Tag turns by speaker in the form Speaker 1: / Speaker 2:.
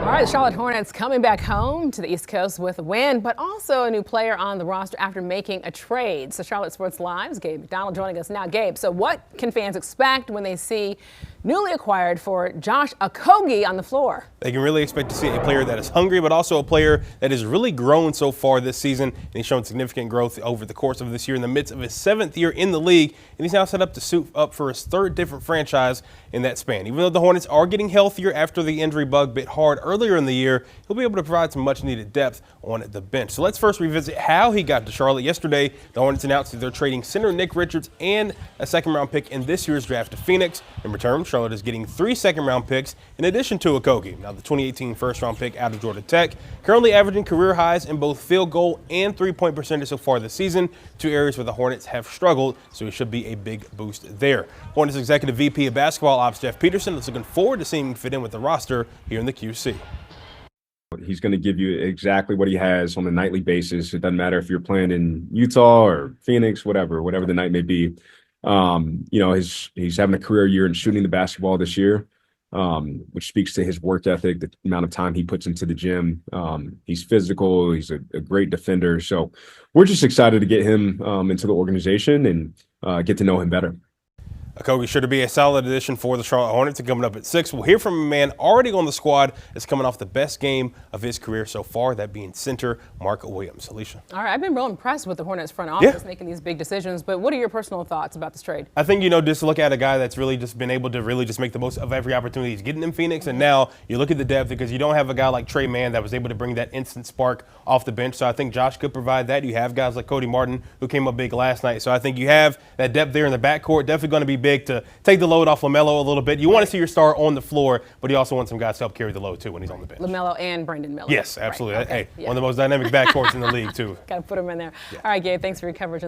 Speaker 1: All right, the Charlotte Hornets coming back home to the East Coast with a win, but also a new player on the roster after making a trade. So Charlotte Sports Live's Gabe McDonald joining us now. Gabe, so what can fans expect when they see newly acquired for Josh Okogie on the floor?
Speaker 2: They can really expect to see a player that is hungry, but also a player that has really grown so far this season. And he's shown significant growth over the course of this year in the midst of his 7th year in the league. And he's now set up to suit up for his 3rd different franchise in that span. Even though the Hornets are getting healthier after the injury bug bit hard earlier in the year, he'll be able to provide some much needed depth on the bench. So let's first revisit how he got to Charlotte. Yesterday, the Hornets announced that they're trading center Nick Richards and a 2nd-round pick in this year's draft to Phoenix. In return, Charlotte is getting 3 2nd-round picks in addition to Okogie. Now, the 2018 first-round pick out of Georgia Tech, currently averaging career highs in both field goal and three-point percentage so far this season, 2 areas where the Hornets have struggled, so it should be a big boost there. Hornets Executive VP of Basketball Ops Jeff Peterson is looking forward to seeing him fit in with the roster here in the QC.
Speaker 3: He's going to give you exactly what he has on a nightly basis. It doesn't matter if you're playing in Utah or Phoenix, whatever the night may be. He's having a career year in shooting the basketball this year, which speaks to his work ethic, the amount of time he puts into the gym. He's physical. He's a great defender. So we're just excited to get him into the organization and get to know him better.
Speaker 2: Okogie sure to be a solid addition for the Charlotte Hornets. And coming up at 6, we'll hear from a man already on the squad that's coming off the best game of his career so far, that being center Mark Williams. Alicia.
Speaker 1: All right, I've been real impressed with the Hornets front office making these big decisions, but what are your personal thoughts about this trade?
Speaker 2: I think, just look at a guy that's really just been able to really just make the most of every opportunity he's getting in Phoenix. And now you look at the depth because you don't have a guy like Trey Mann that was able to bring that instant spark off the bench. So I think Josh could provide that. You have guys like Cody Martin who came up big last night. So I think you have that depth there in the backcourt. Definitely going to be big to take the load off LaMelo a little bit. You want to see your star on the floor, but you also want some guys to help carry the load too when he's on the bench.
Speaker 1: LaMelo and Brandon Miller.
Speaker 2: Yes, absolutely.
Speaker 1: Right. Okay.
Speaker 2: Hey, one of the most dynamic backcourts in the league too.
Speaker 1: Got to put him in there. Yeah. All right, Gabe, thanks for your coverage.